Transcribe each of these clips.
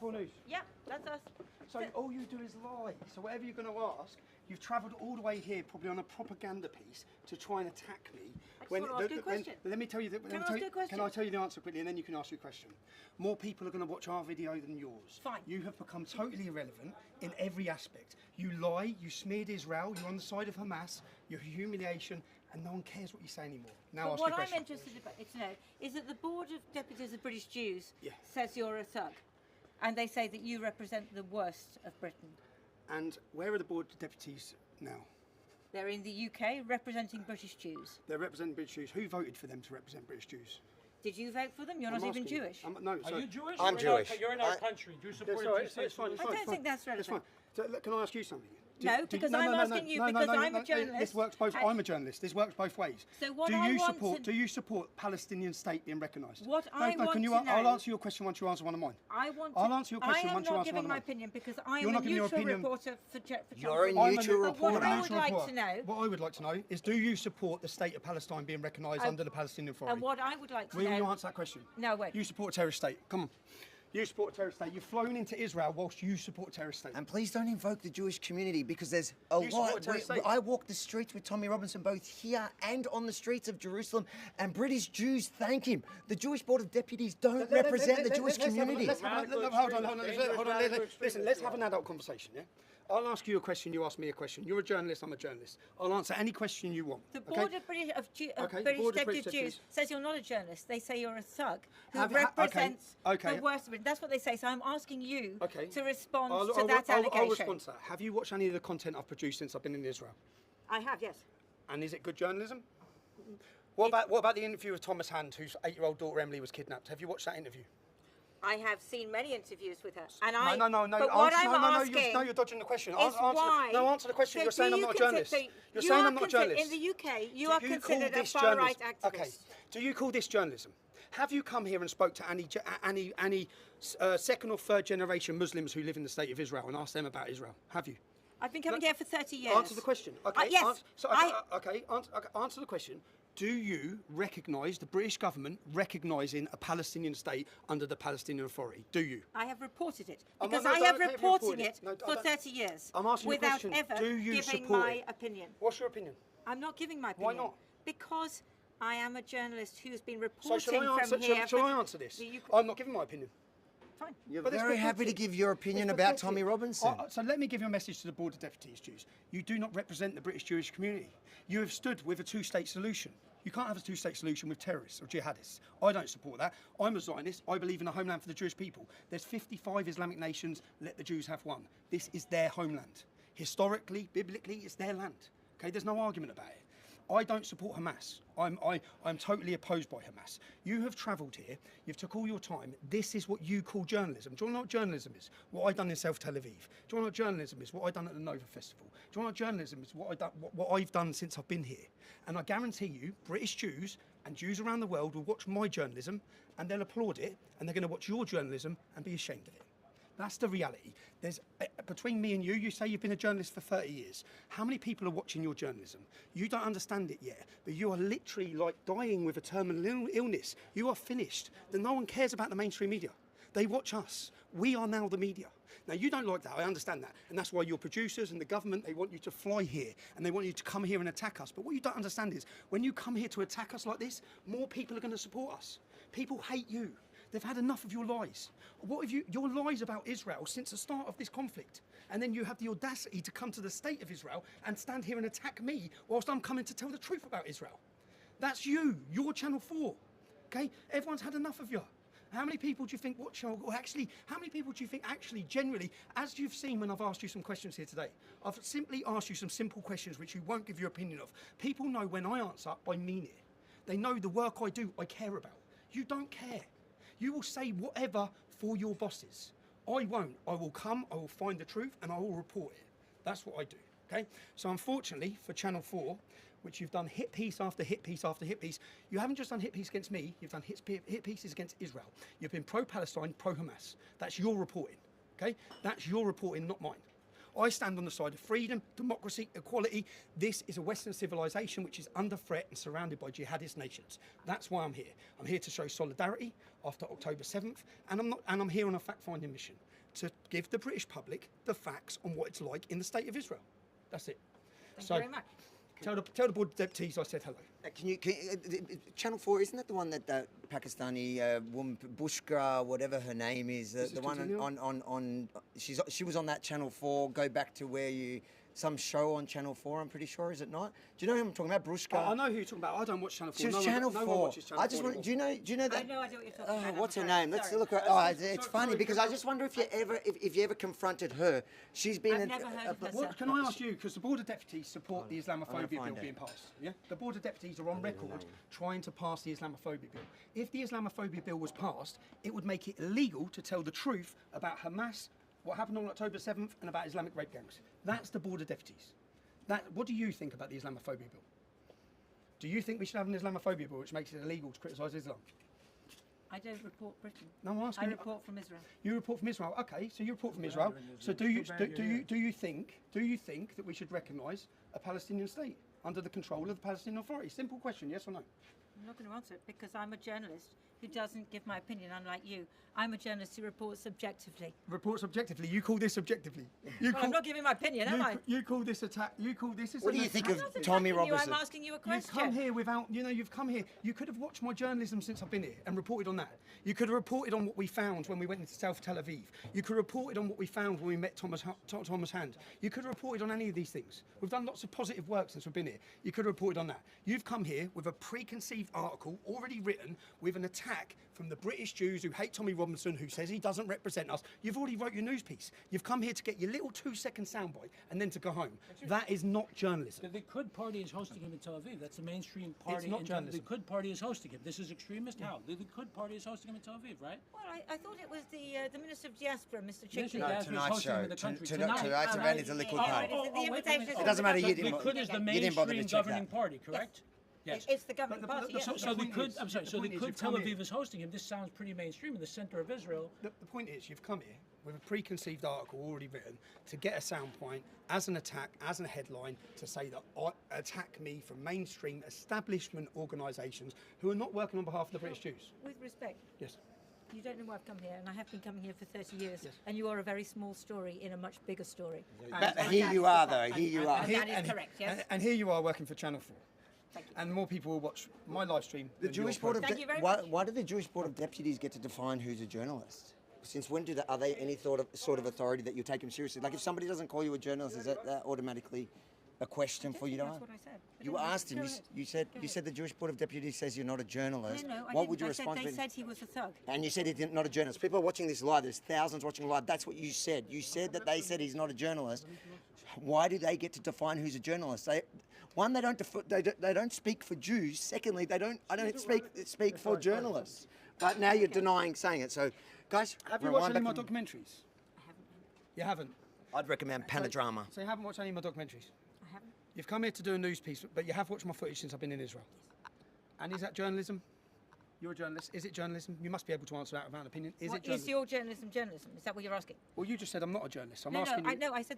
Channel 4 News? Yeah, that's us. So all you do is lie. So whatever you're going to ask, you've travelled all the way here, probably on a propaganda piece, to try and attack me. I just want to ask you a question. Let me tell you. Can I ask you a question? Can I tell you the answer quickly, and then you can ask your question? More people are going to watch our video than yours. Fine. You have become totally irrelevant in every aspect. You lie. You smeared Israel. You're on the side of Hamas. You're humiliation, and no one cares what you say anymore. Now But ask what your question. I'm interested to know is that the Board of Deputies of British Jews Yeah. says you're a thug, and they say that you represent the worst of Britain. And where are the board of deputies now? They're in the UK representing British Jews. They're representing British Jews. Who voted for them to represent British Jews? Did you vote for them? You're I'm not even asking you. Jewish. No, Are you Jewish? I'm Jewish. You're in our country. Do you support it's fine. I don't think that's It's fine. relevant. So, look, can I ask you something? No, because I'm asking you because I'm a journalist. This works both. and- I'm a journalist. This works both ways. So what do I you want support? to- Do you support Palestinian state being recognised? What I want can you? to I'll know- answer your question once you answer one of mine. I'll answer your question once you answer I am not one giving of my mine. opinion because I You're am a not giving your neutral opinion. reporter for You're a Channel 4. neutral But what reporter. I would like to know, What I would like to know is, do you support the state of Palestine being recognised under the Palestinian Authority? and what I would like to Will know. you answer that question? No, wait. You support a terrorist state. Come on. You support a terrorist state. You've flown into Israel whilst you support a terrorist state. And please don't invoke the Jewish community because there's a You support a lot. terrorist state? I walk the streets with Tommy Robinson both here and on the streets of Jerusalem, and British Jews thank him. The Jewish Board of Deputies don't represent the Jewish community. Hold on. Listen, let's have an adult conversation, yeah? I'll ask you a question, you ask me a question. You're a journalist, I'm a journalist. I'll answer any question you want. The okay? Board of British, Okay, British Board of Deputy British Jews Deputies. says you're not a journalist. They say you're a thug who Okay, represents okay. the worst of it. That's what they say. So I'm asking you Okay. to respond I'll to that allegation. I'll respond to that. Have you watched any of the content I've produced since I've been in Israel? I have, yes. And is it good journalism? What about the interview with Thomas Hand, whose 8-year-old daughter Emily was kidnapped? Have you watched that interview? I have seen many interviews with her, and No. But what I'm asking You're dodging the question. is why. Answer the question. So You're saying do I'm you not a consider- journalist. so You're you saying are I'm not a consider- journalist. In the UK, you Do are call considered a this far-right journalism? activist. Okay. Do you call this journalism? Have you come here and spoke to any second or third generation Muslims who live in the state of Israel and asked them about Israel? Have you? I've been coming here for 30 years. Answer the question. Okay. Yes. Answer the question. Do you recognise the British government recognising a Palestinian state under the Palestinian Authority? Do you? I have reported it I'm because not- I no, have don't care if you reported reported it it. No, I for don't- 30 years I'm asking you a without question. ever Do you giving support my it? opinion. What's your opinion? I'm not giving my Why opinion. not? Because I am a journalist who's been So reporting shall I answer? from here. Shall I answer this? I'm not giving my opinion. Fine. You're But it's very pathetic. happy to give your opinion It's about pathetic. Tommy Robinson. So let me give you a message to the Board of Deputies Jews. You do not represent the British Jewish community. You have stood with a two-state solution. You can't have a two-state solution with terrorists or jihadists. I don't support that. I'm a Zionist. I believe in a homeland for the Jewish people. There's 55 Islamic nations. Let the Jews have one. This is their homeland. Historically, biblically, it's their land. Okay, there's no argument about it. I don't support Hamas. I'm totally opposed by Hamas. You have travelled here. You've took all your time. This is what you call journalism. Do you want to know what journalism is? What I've done in South Tel Aviv. Do you want to know what journalism is? What I've done at the Nova Festival. Do you want to know what journalism is? What I've done since I've been here. And I guarantee you, British Jews and Jews around the world will watch my journalism and they'll applaud it, and they're going to watch your journalism and be ashamed of it. That's the reality. There's between me and you, you say you've been a journalist for 30 years. How many people are watching your journalism? You don't understand it yet, but you are literally like dying with a terminal illness. You are finished. Then no one cares about the mainstream media. They watch us. We are now the media. Now, you don't like that. I understand that. And that's why your producers and the government, they want you to fly here and they want you to come here and attack us. But what you don't understand is when you come here to attack us like this, more people are going to support us. People hate you. They've had enough of your lies. What have your lies about Israel since the start of this conflict? And then you have the audacity to come to the state of Israel and stand here and attack me whilst I'm coming to tell the truth about Israel. That's you. You're Channel 4. Okay? Everyone's had enough of you. How many people do you think watch or actually, how many people do you think actually, generally, as you've seen when I've asked you some questions here today, I've simply asked you some simple questions which you won't give your opinion of. People know when I answer, I mean it. They know the work I do, I care about. You don't care. You will say whatever for your bosses. I won't. I will come, I will find the truth, and I will report it. That's what I do. Okay? So unfortunately for Channel 4, which you've done hit piece after hit piece after hit piece, you haven't just done hit piece against me, you've done hit pieces against Israel. You've been pro-Palestine, pro-Hamas. That's your reporting. Okay? That's your reporting, not mine. I stand on the side of freedom, democracy, equality. This is a Western civilization which is under threat and surrounded by jihadist nations. That's why I'm here. I'm here to show solidarity after October 7th, and I'm here on a fact-finding mission. to give the British public the facts on what it's like in the state of Israel. That's it. Thank So you very much. tell the board of deputies I said hello. Channel 4, isn't that the one that the Pakistani woman, Bushra, whatever her name is, the one Tanzania? on she was on that Channel 4, go back to where you, some show on Channel 4, I'm pretty sure, is it not? Do you know who I'm talking about, Brushka? I know who you're talking about. I don't watch Channel 4. She was no Channel one, 4. No one watches Channel I just 4 want, do you know I that? have no idea what you're talking about. What's her I'm name? sorry. Let's look her. It's funny because I just wonder if you ever confronted her. She's been. I've never heard of her. What, can I ask you, because the Board of Deputies support the Islamophobia bill find being it. passed, yeah? The Board of Deputies are on record trying to pass the Islamophobia bill. If the Islamophobia bill was passed, it would make it illegal to tell the truth about Hamas, what happened on October 7th, and about Islamic rape gangs. That's the Board of Deputies. What do you think about the Islamophobia bill? Do you think we should have an Islamophobia bill which makes it illegal to criticise Islam? I don't report Britain. No, I'm I asking. report from Israel. You report from Israel. Okay, so you report from Israel. So do you think that we should recognise a Palestinian state under the control of the Palestinian Authority? Simple question, yes or no? I'm not going to answer it because I'm a journalist who doesn't give my opinion, unlike you. I'm a journalist who reports subjectively. Reports objectively. You call this objectively. Well, I'm not giving my opinion, am I? You call this attack. You call this. What do you think I'm of not Tommy attacking you, Robertson? I'm asking you a You've question. come here without, you've come here. You could have watched my journalism since I've been here and reported on that. You could have reported on what we found when we went into South Tel Aviv. You could have reported on what we found when we met Thomas Hand. You could have reported on any of these things. We've done lots of positive work since we've been here. You could have reported on that. You've come here with a preconceived article already written with an attack from the British Jews who hate Tommy Robinson, who says he doesn't represent us. You've already wrote your news piece. You've come here to get your little 2-second soundbite and then to go home. That is not journalism. The Likud party is hosting him in Tel Aviv. That's the mainstream party. not in journalism. The Likud party is hosting him. This is extremist. How? The Likud party is hosting him in Tel Aviv, right? Well, I thought it was the Minister of Diaspora, Mr. Minister Chikli. of Diaspora is Tonight's hosting him show. in the country. Tonight's event is a Likud party. The invitation is It doesn't matter, you didn't Likud is the You didn't bother to mainstream check governing that. party, correct? Yes. It's the governing But party, yes. So point Likud, is- I'm sorry, the so point is Likud you've Tel come Aviv here- is hosting him. This sounds pretty mainstream in the center of Israel. The point is, you've come here with a preconceived article already written to get a sound point as an attack, as a headline, to say that attack me from mainstream establishment organisations who are not working on behalf of the British Jews. With respect, Yes. you don't know why I've come here, and I have been coming here for 30 years, Yes. and you are a very small story in a much bigger story. But And here that you is are, the though. fact. Here you And- are. and that is correct, yes. And here you are working for Channel 4. Thank you. And more people will watch my live stream. The than your Jewish Board of Thank you very why, much. why do the Jewish Board of Deputies get to define who's a journalist? Since when are they any sort of authority that you take them seriously? Like if somebody doesn't call you a journalist, is that automatically a question for you to That's ask? what I said. But You anyway, asked him. go You, ahead. you said Go you said ahead. the Jewish Board of Deputies says you're not a journalist. No, I what didn't. would your I said response they be? said he was a thug. And you said he's not a journalist. People are watching this live. There's thousands watching live. That's what you said. You said that they said he's not a journalist. Why do they get to define who's a journalist? One, they don't speak for Jews. Secondly, I don't speak for journalists. But now you're denying saying it. So, guys, Have you watched rewind any of back my to- documentaries? I haven't. You haven't. I'd recommend Panodrama. So you haven't watched any of my documentaries? I haven't. You've come here to do a news piece, but you have watched my footage since I've been in Israel. And is that journalism? You're a journalist. Is it journalism? You must be able to answer that without an opinion. Is it What is journalism? your journalism? Is that what you're asking? Well, you just said I'm not a journalist. I'm No, asking you. I said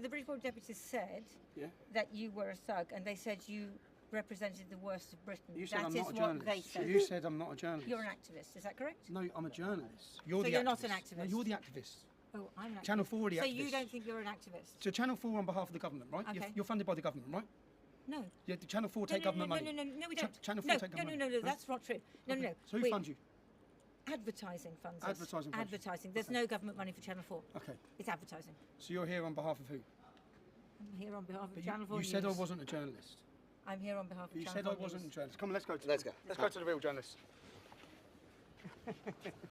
the British Board of Deputies said Yeah. that you were a thug, and they said you represented the worst of Britain. You said That I'm is not a what they journalist. said. You said I'm not a journalist. You're an activist, is that correct? No, I'm a journalist. So You're the you're not an No, activist? you're the activist. Oh, I'm an activist. Channel 4 are the So activists. you don't think you're an activist? So Channel 4 on behalf of the government, right? Okay. You're funded by the government, right? No. Yeah, the Channel 4 No, take government money. No, we Ch- don't. Channel 4 no, take no, government no, money. that's not true. No, Okay. no. So who Wait. funds you? Advertising funds us. Advertising funds you. Advertising. There's Okay. no government money for Channel 4. Okay. It's advertising. So you're here on behalf of who? I'm here on behalf of But Channel 4 you said I News. wasn't a journalist. I'm here on behalf of You Channel said 4 I wasn't a News. journalist. Come on, let's go. Let's go. Let's go to the real journalist.